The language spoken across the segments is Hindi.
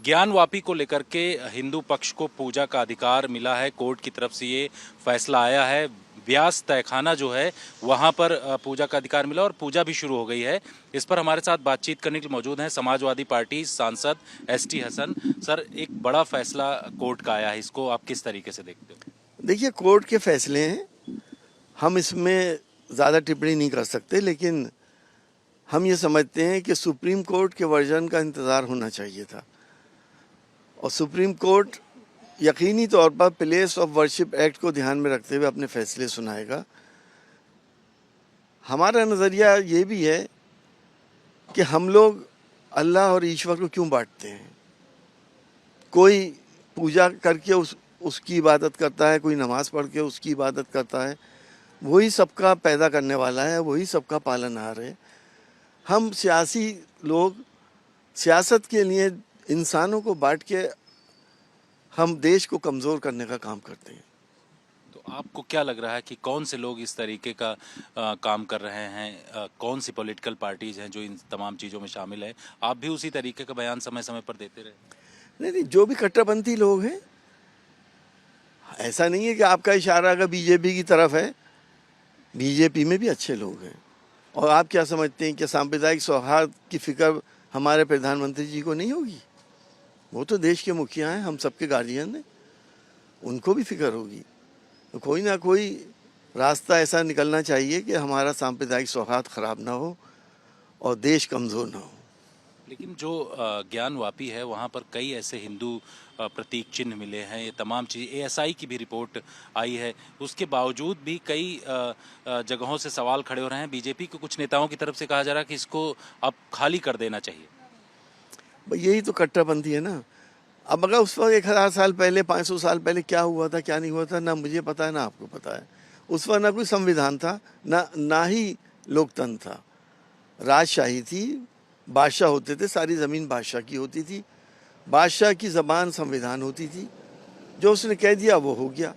ज्ञानवापी को लेकर के हिंदू पक्ष को पूजा का अधिकार मिला है। कोर्ट की तरफ से ये फैसला आया है। व्यास तहखाना जो है वहां पर पूजा का अधिकार मिला और पूजा भी शुरू हो गई है। इस पर हमारे साथ बातचीत करने के लिए मौजूद हैं समाजवादी पार्टी सांसद एसटी हसन। सर, एक बड़ा फैसला कोर्ट का आया है, इसको आप किस तरीके से देखते हो? देखिए, कोर्ट के फैसले हैं, हम इसमें ज़्यादा टिप्पणी नहीं कर सकते, लेकिन हम ये समझते हैं कि सुप्रीम कोर्ट के वर्जन का इंतज़ार होना चाहिए था और सुप्रीम कोर्ट यकीनी तौर पर प्लेस ऑफ वर्शिप एक्ट को ध्यान में रखते हुए अपने फैसले सुनाएगा। हमारा नज़रिया ये भी है कि हम लोग अल्लाह और ईश्वर को क्यों बांटते हैं। कोई पूजा करके उसकी इबादत करता है, कोई नमाज पढ़ के उसकी इबादत करता है। वही सबका पैदा करने वाला है, वही सबका पालनहार है। हम सियासी लोग सियासत के लिए इंसानों को बांट के हम देश को कमज़ोर करने का काम करते हैं। तो आपको क्या लग रहा है कि कौन से लोग इस तरीके का काम कर रहे हैं? कौन सी पॉलिटिकल पार्टीज हैं जो इन तमाम चीज़ों में शामिल है? आप भी उसी तरीके का बयान समय समय पर देते रहे? नहीं, जो भी कट्टरपंथी लोग हैं, ऐसा नहीं है कि आपका इशारा अगर बीजेपी की तरफ है। बीजेपी में भी अच्छे लोग हैं। और आप क्या समझते हैं कि सांप्रदायिक सौहार्द की फिक्र हमारे प्रधानमंत्री जी को नहीं होगी? वो तो देश के मुखिया हैं, हम सबके गार्जियन हैं, उनको भी फिक्र होगी। तो कोई ना कोई रास्ता ऐसा निकलना चाहिए कि हमारा सांप्रदायिक सौहार्द खराब ना हो और देश कमज़ोर ना हो। लेकिन जो ज्ञानवापी है वहाँ पर कई ऐसे हिंदू प्रतीक चिन्ह मिले हैं। ये तमाम चीज़ एएसआई की भी रिपोर्ट आई है, उसके बावजूद भी कई जगहों से सवाल खड़े हो रहे हैं। बीजेपी के कुछ नेताओं की तरफ से कहा जा रहा है कि इसको अब खाली कर देना चाहिए। भाई, यही तो कट्टरपंथी है ना। अब अगर उस वक्त 1000 साल पहले, 500 साल पहले क्या हुआ था, क्या नहीं हुआ था, ना मुझे पता है ना आपको पता है। उस वक्त ना कोई संविधान था, ना ही लोकतंत्र था। राजशाही थी, बादशाह होते थे, सारी ज़मीन बादशाह की होती थी, बादशाह की ज़बान संविधान होती थी। जो उसने कह दिया वो हो गया।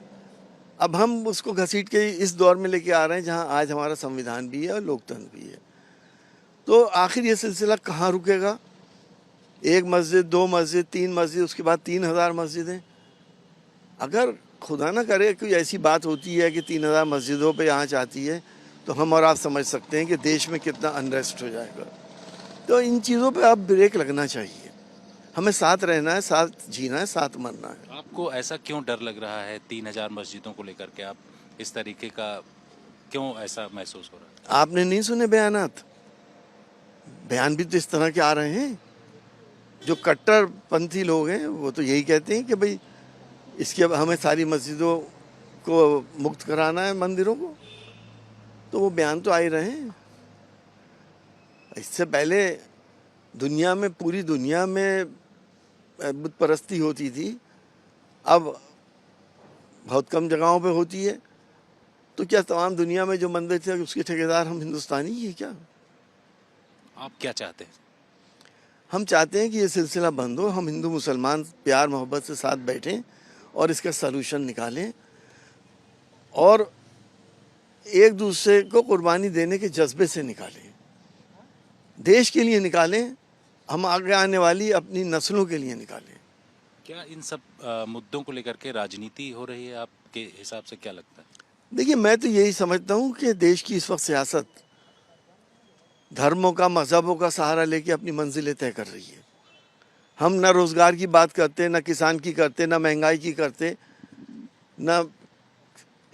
अब हम उसको घसीट के इस दौर में लेके आ रहे हैं जहां आज हमारा संविधान भी है और लोकतंत्र भी है। तो आखिर ये सिलसिला कहाँ रुकेगा? 1 मस्जिद, 2 मस्जिद, 3 मस्जिद, उसके बाद 3000 मस्जिदें। अगर खुदा ना करे कोई ऐसी बात होती है कि 3000 मस्जिदों पे आँच आती है, तो हम और आप समझ सकते हैं कि देश में कितना अनरेस्ट हो जाएगा। तो इन चीज़ों पे अब ब्रेक लगना चाहिए। हमें साथ रहना है, साथ जीना है, साथ मरना है। आपको ऐसा क्यों डर लग रहा है 3000 मस्जिदों को लेकर के? आप इस तरीके का क्यों ऐसा महसूस हो रहा है? आपने नहीं सुने बयानात? बयान भी तो इस तरह के आ रहे हैं। जो कट्टरपंथी लोग हैं वो तो यही कहते हैं कि भाई इसके हमें सारी मस्जिदों को मुक्त कराना है, मंदिरों को। तो वो बयान तो आ ही रहे हैं। इससे पहले दुनिया में, पूरी दुनिया में बुत परस्ती होती थी, अब बहुत कम जगहों पे होती है। तो क्या तमाम दुनिया में जो मंदिर थे उसके ठेकेदार हम हिंदुस्तानी ही हैं क्या? आप क्या चाहते हैं? हम चाहते हैं कि ये सिलसिला बंद हो, हम हिंदू मुसलमान प्यार मोहब्बत से साथ बैठें और इसका सलूशन निकालें और एक दूसरे को कुर्बानी देने के जज्बे से निकालें। देश के लिए निकालें, हम आगे आने वाली अपनी नस्लों के लिए निकालें। क्या इन सब मुद्दों को लेकर के राजनीति हो रही है? आपके हिसाब से क्या लगता है? देखिए, मैं तो यही समझता हूँ कि देश की इस वक्त सियासत धर्मों का, मजहबों का सहारा लेके अपनी मंजिलें तय कर रही है। हम ना रोजगार की बात करते, ना किसान की करते, ना महंगाई की करते, ना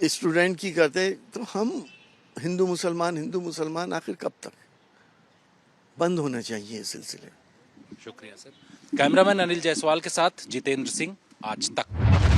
स्टूडेंट की करते। तो हम हिंदू मुसलमान आखिर कब तक? बंद होना चाहिए ये सिलसिले। शुक्रिया सर। कैमरामैन अनिल जायसवाल के साथ जितेंद्र सिंह, आज तक।